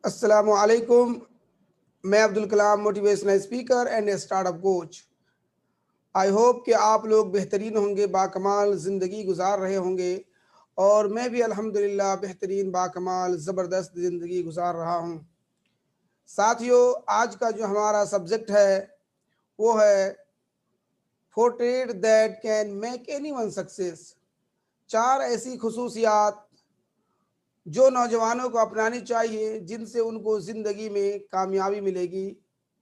अस्सलाम वालेकुम। मैं Abdul Kalam motivational speaker and startup coach. I hope कि आप लोग बेहतरीन होंगे, बाकमाल ज़िंदगी गुजार रहे होंगे और मैं भी अल्हम्दुलिल्लाह बेहतरीन बाकमाल ज़बरदस्त ज़िंदगी गुजार रहा हूँ। साथियों, आज का जो हमारा सब्जेक्ट है वो है 4 trade that can make anyone success. 4 ऐसी खुसूसियात जो नौजवानों को अपनानी चाहिए जिनसे उनको ज़िंदगी में कामयाबी मिलेगी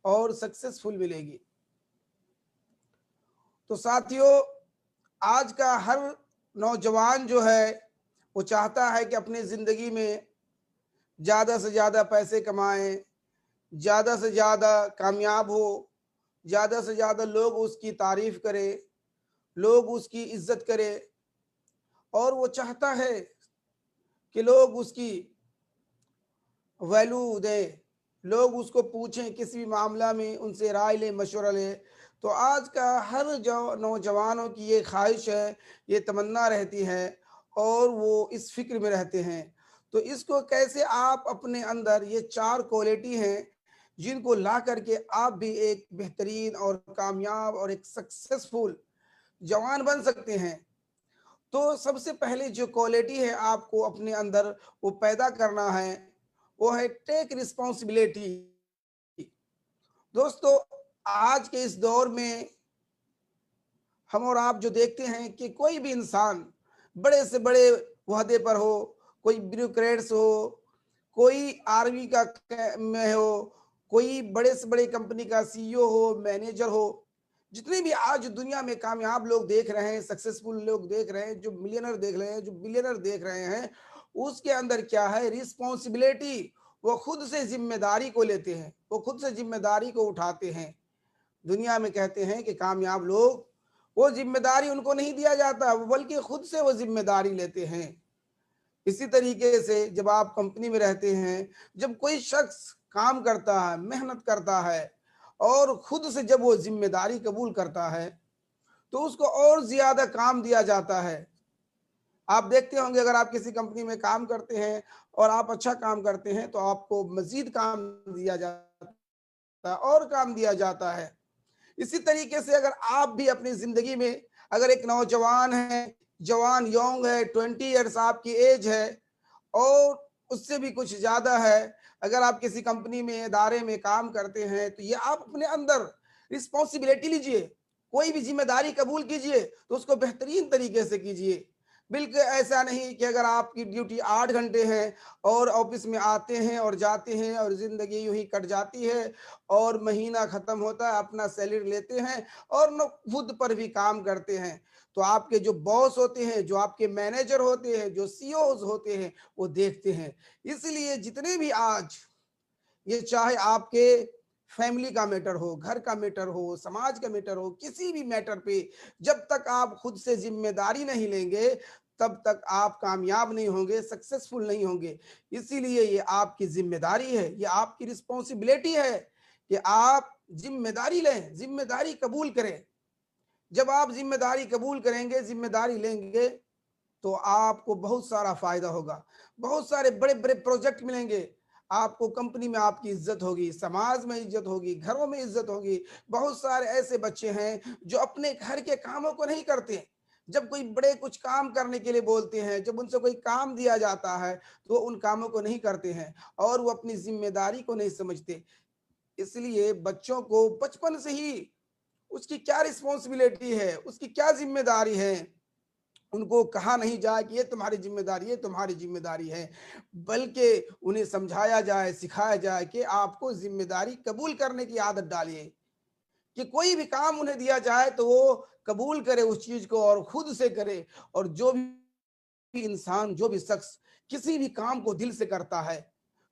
और सक्सेसफुल मिलेगी। तो साथियों, आज का हर नौजवान जो है वो चाहता है कि अपनी ज़िंदगी में ज़्यादा से ज़्यादा पैसे कमाएं, ज़्यादा से ज़्यादा कामयाब हो, ज़्यादा से ज़्यादा लोग उसकी तारीफ़ करें, लोग उसकी इज्जत करें और वो चाहता है कि लोग उसकी वैल्यू दें, लोग उसको पूछें किसी भी मामला में, उनसे राय लें, मशवरा लें। तो आज का हर जो नौजवानों की ये ख्वाहिश है, ये तमन्ना रहती है और वो इस फिक्र में रहते हैं। तो इसको कैसे आप अपने अंदर ये 4 क्वालिटी हैं जिनको ला करके आप भी एक बेहतरीन और कामयाब और एक सक्सेसफुल जवान बन सकते हैं। तो सबसे पहले जो क्वालिटी है आपको अपने अंदर वो पैदा करना है, वो है टेक रिस्पॉन्सिबिलिटी। दोस्तों, आज के इस दौर में हम और आप जो देखते हैं कि कोई भी इंसान बड़े से बड़े ओहदे पर हो, कोई ब्यूरोक्रेट्स हो, कोई आर्मी का में हो, कोई बड़े से बड़े कंपनी का सीईओ हो, मैनेजर हो, जितने भी आज दुनिया में कामयाब लोग देख रहे हैं, सक्सेसफुल लोग देख रहे हैं, जो मिलियनर देख रहे हैं, जो बिलियनर देख रहे हैं, उसके अंदर क्या है? रिस्पॉन्सिबिलिटी। वो खुद से जिम्मेदारी को लेते हैं, वो खुद से जिम्मेदारी को उठाते हैं। दुनिया में कहते हैं कि कामयाब लोग, वो जिम्मेदारी उनको नहीं दिया जाता, बल्कि खुद से वो जिम्मेदारी लेते हैं। इसी तरीके से जब आप कंपनी में रहते हैं, जब कोई शख्स काम करता है, मेहनत करता है और खुद से जब वो जिम्मेदारी कबूल करता है तो उसको और ज्यादा काम दिया जाता है। आप देखते होंगे, अगर आप किसी कंपनी में काम करते हैं और आप अच्छा काम करते हैं तो आपको मजीद काम दिया जाता है और काम दिया जाता है। इसी तरीके से अगर आप भी अपनी जिंदगी में अगर एक नौजवान है, जवान यंग है, 20 ईयर्स आपकी एज है और उससे भी कुछ ज्यादा है, अगर आप किसी कंपनी में, इदारे में काम करते हैं तो ये आप अपने अंदर रिस्पॉन्सिबिलिटी लीजिए। कोई भी जिम्मेदारी कबूल कीजिए तो उसको बेहतरीन तरीके से कीजिए। बिल्कुल ऐसा नहीं कि अगर आपकी ड्यूटी 8 घंटे है और ऑफिस में आते हैं और जाते हैं और जिंदगी यूं ही कट जाती है और महीना खत्म होता है, अपना सैलरी लेते हैं और न खुद पर भी काम करते हैं। तो आपके जो बॉस होते हैं, जो आपके मैनेजर होते हैं, जो सीईओज होते हैं, वो देखते हैं। इसलिए जितने भी आज ये, चाहे आपके फैमिली का मैटर हो, घर का मैटर हो, समाज का मैटर हो, किसी भी मैटर पे जब तक आप खुद से जिम्मेदारी नहीं लेंगे तब तक आप कामयाब नहीं होंगे, सक्सेसफुल नहीं होंगे। इसीलिए ये आपकी जिम्मेदारी है, ये आपकी रिस्पॉन्सिबिलिटी है कि आप जिम्मेदारी लें, जिम्मेदारी कबूल करें। जब आप जिम्मेदारी कबूल करेंगे, जिम्मेदारी लेंगे तो आपको बहुत सारा फायदा होगा, बहुत सारे बड़े बड़े प्रोजेक्ट मिलेंगे आपको, कंपनी में आपकी इज्जत होगी, समाज में इज्जत होगी, घरों में इज्जत होगी। बहुत सारे ऐसे बच्चे हैं जो अपने घर के कामों को नहीं करते। जब कोई बड़े कुछ काम करने के लिए बोलते हैं, जब उनसे कोई काम दिया जाता है तो वो उन कामों को नहीं करते हैं और वो अपनी जिम्मेदारी को नहीं समझते। इसलिए बच्चों को बचपन से ही उसकी क्या रिस्पॉन्सिबिलिटी है, उसकी क्या जिम्मेदारी है, उनको कहा नहीं जाए कि ये तुम्हारी जिम्मेदारी, ये तुम्हारी जिम्मेदारी है, बल्कि उन्हें समझाया जाए, सिखाया जाए कि आपको जिम्मेदारी कबूल करने की आदत डालिए। कि कोई भी काम उन्हें दिया जाए तो वो कबूल करे उस चीज को और खुद से करे। और जो भी इंसान, जो भी शख्स किसी भी काम को दिल से करता है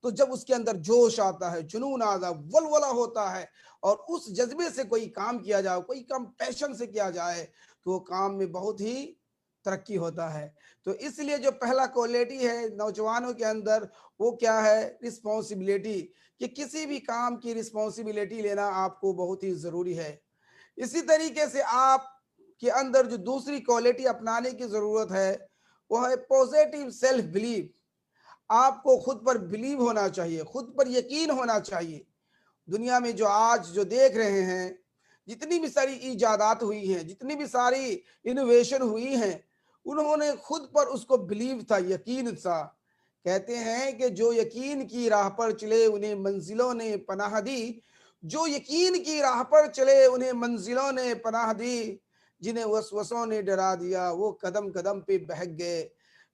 तो जब उसके अंदर जोश आता है, जुनून आता है, वलवला होता है और उस जज्बे से कोई काम किया जाए, कोई काम पैशन से किया जाए तो वो काम में बहुत ही तरक्की होता है। तो इसलिए जो पहला क्वालिटी है नौजवानों के अंदर वो क्या है? रिस्पॉन्सिबिलिटी। कि किसी भी काम की रिस्पॉन्सिबिलिटी लेना आपको बहुत ही जरूरी है। इसी तरीके से आप के अंदर जो दूसरी क्वालिटी अपनाने की जरूरत है वो है पॉजिटिव सेल्फ बिलीफ। آپ کو خود پر بلیو ہونا چاہیے، خود پر یقین ہونا چاہیے۔ دنیا میں جو آج جو دیکھ رہے ہیں، جتنی بھی ساری ایجادات ہوئی ہیں، جتنی بھی ساری انوویشن ہوئی ہیں، انہوں نے خود پر اس کو بلیو تھا، یقین تھا۔ کہتے ہیں کہ جو یقین کی راہ پر چلے انہیں منزلوں نے پناہ دی، جو یقین کی راہ پر چلے انہیں منزلوں نے پناہ دی، جنہیں وسوسوں نے ڈرا دیا وہ قدم قدم پہ بہک گئے۔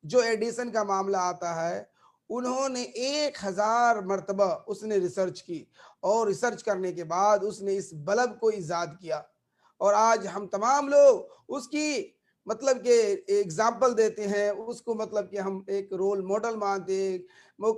جو ایڈیسن کا معاملہ آتا ہے، انہوں نے 1000 مرتبہ اس نے ریسرچ کی، اور ریسرچ کرنے کے بعد اس نے اس بلب کو ایجاد کیا، اور آج ہم تمام لوگ اس کی مطلب کہ ایگزامپل دیتے ہیں، اس کو مطلب کہ ہم ایک رول ماڈل مانتے ہیں،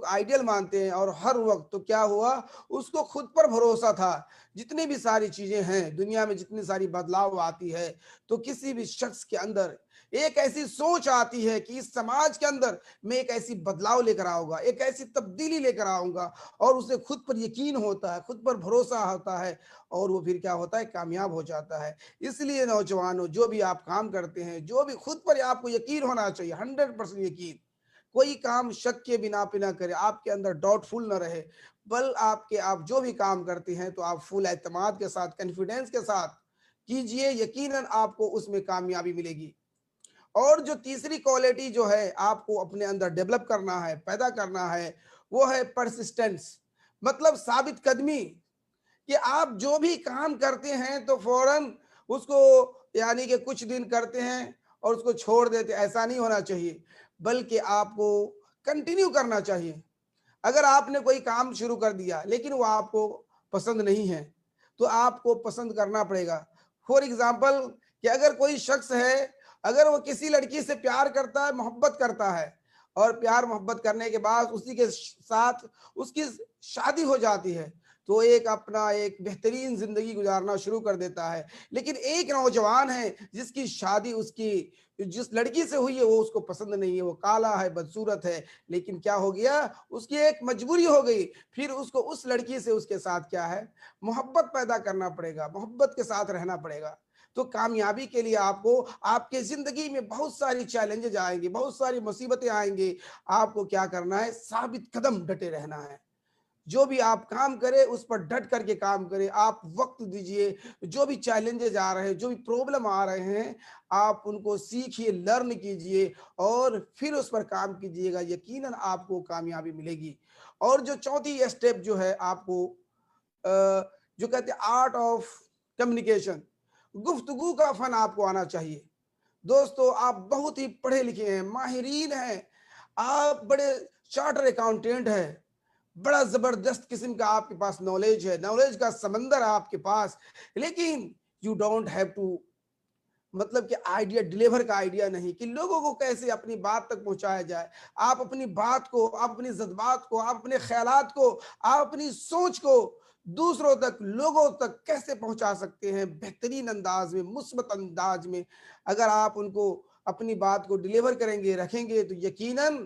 آئیڈیل مانتے ہیں۔ اور ہر وقت تو کیا ہوا، اس کو خود پر بھروسہ تھا۔ جتنی بھی ساری چیزیں ہیں دنیا میں، جتنی ساری بدلاؤ آتی ہے، تو کسی بھی شخص کے اندر ایک ایسی سوچ آتی ہے کہ اس سماج کے اندر میں ایک ایسی بدلاؤ لے کر آؤں گا، ایک ایسی تبدیلی لے کر آؤں گا، اور اسے خود پر یقین ہوتا ہے، خود پر بھروسہ ہوتا ہے، اور وہ پھر کیا ہوتا ہے، کامیاب ہو جاتا ہے۔ اس لیے نوجوانوں، جو بھی آپ کام کرتے ہیں، جو بھی خود پر آپ کو یقین ہونا چاہیے، 100% یقین۔ کوئی کام شک کے بنا پہ نہ کرے، آپ کے اندر ڈاؤٹ فل نہ رہے، بل آپ جو بھی کام کرتے ہیں تو آپ فل اعتماد کے ساتھ، کانفیڈنس کے ساتھ کیجئے، یقیناً آپ کو اس میں کامیابی ملے گی۔ اور جو تیسری کوالٹی جو ہے آپ کو اپنے اندر ڈیولپ کرنا ہے، پیدا کرنا ہے، وہ ہے پرسسٹنس، مطلب ثابت قدمی، کہ آپ جو بھی کام کرتے ہیں تو فوراً اس کو یعنی کہ کچھ دن کرتے ہیں اور اس کو چھوڑ دیتے، ایسا نہیں ہونا چاہیے، بلکہ آپ کو کنٹینیو کرنا چاہیے۔ اگر آپ نے کوئی کام شروع کر دیا لیکن وہ آپ کو پسند نہیں ہے، تو آپ کو پسند کرنا پڑے گا۔ فور ایگزامپل، کہ اگر کوئی شخص ہے، اگر وہ کسی لڑکی سے پیار کرتا ہے، محبت کرتا ہے، اور پیار محبت کرنے کے بعد اسی کے ساتھ اس کی شادی ہو جاتی ہے، تو ایک اپنا ایک بہترین زندگی گزارنا شروع کر دیتا ہے۔ لیکن ایک نوجوان ہے جس کی شادی جس لڑکی سے ہوئی ہے وہ اس کو پسند نہیں ہے، وہ کالا ہے، بدصورت ہے، لیکن کیا ہو گیا، اس کی ایک مجبوری ہو گئی، پھر اس کو اس لڑکی سے اس کے ساتھ کیا ہے، محبت پیدا کرنا پڑے گا، محبت کے ساتھ رہنا پڑے گا۔ تو کامیابی کے لیے آپ کو آپ کے زندگی میں بہت ساری چیلنجز آئیں گے، بہت ساری مصیبتیں آئیں گے، آپ کو کیا کرنا ہے، ثابت قدم ڈٹے رہنا ہے۔ جو بھی آپ کام کرے اس پر ڈٹ کر کے کام کرے، آپ وقت دیجئے، جو بھی چیلنجز آ رہے ہیں، جو بھی پرابلم آ رہے ہیں، آپ ان کو سیکھیے، لرن کیجئے، اور پھر اس پر کام کیجئے گا، یقیناً آپ کو کامیابی ملے گی۔ اور جو چوتھی اسٹیپ جو ہے آپ کو جو کہتے ہیں آرٹ آف کمیونیکیشن، گفتگو کا فن آپ کو آنا چاہیے۔ دوستو، آپ بہت ہی پڑھے لکھے ہیں، ماہرین ہیں، آپ بڑے چارٹر اکاؤنٹنٹ ہیں، بڑا زبردست قسم کا آپ کے پاس نالج ہے، نالج کا سمندر ہے آپ کے پاس، لیکن یو ڈونٹ ہیو ٹو مطلب کہ آئیڈیا ڈیلیور کا آئیڈیا نہیں، کہ لوگوں کو کیسے اپنی بات تک پہنچایا جائے۔ آپ اپنی بات کو، آپ اپنی جذبات کو، آپ اپنے خیالات کو، آپ اپنی سوچ کو دوسروں تک، لوگوں تک کیسے پہنچا سکتے ہیں بہترین انداز میں، مثبت انداز میں۔ اگر آپ ان کو اپنی بات کو ڈیلیور کریں گے، رکھیں گے، تو یقیناً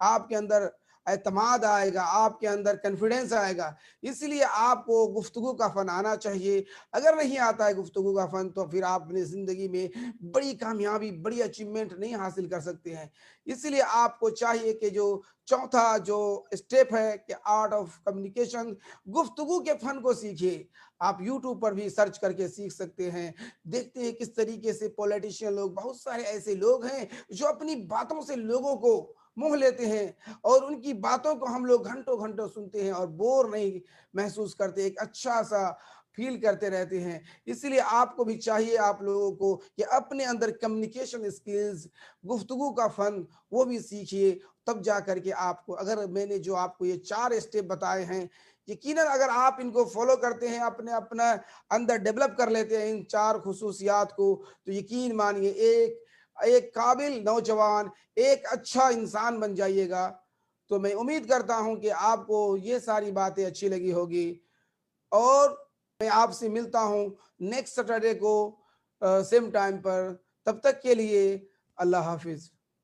آپ کے اندر اعتماد آئے گا، آپ کے اندر کانفیڈنس آئے گا۔ اس لیے آپ کو گفتگو کا فن آنا چاہیے۔ اگر نہیں آتا ہے گفتگو کا فن، تو پھر آپ اپنی زندگی میں بڑی کامیابی، بڑی اچیومنٹ نہیں حاصل کر سکتے ہیں۔ اس لیے آپ کو چاہیے کہ جو چوتھا جو اسٹیپ ہے کہ آرٹ آف کمیونیکیشن، گفتگو کے فن کو سیکھیے۔ آپ یوٹیوب پر بھی سرچ کر کے سیکھ سکتے ہیں، دیکھتے ہیں کس طریقے سے پولیٹیشین لوگ، بہت سارے ایسے لوگ ہیں جو اپنی باتوں سے لوگوں کو موہ لیتے ہیں، اور ان کی باتوں کو ہم لوگ گھنٹوں گھنٹوں سنتے ہیں اور بور نہیں محسوس کرتے، ایک اچھا سا فیل کرتے رہتے ہیں۔ اس لیے آپ کو بھی چاہیے، آپ لوگوں کو، کہ اپنے اندر کمیونیکیشن اسکلز، گفتگو کا فن، وہ بھی سیکھیے، تب جا کر کے آپ کو، اگر میں نے جو آپ کو یہ 4 اسٹیپ بتائے ہیں، یقیناً اگر آپ ان کو فالو کرتے ہیں، اپنا اندر ڈیولپ کر لیتے ہیں ان 4 خصوصیات کو، تو یقین مانیے ایک قابل نوجوان، ایک اچھا انسان بن جائیے گا۔ تو میں امید کرتا ہوں کہ آپ کو یہ ساری باتیں اچھی لگی ہوگی، اور میں آپ سے ملتا ہوں نیکسٹ سیٹرڈے کو سیم ٹائم پر۔ تب تک کے لیے اللہ حافظ۔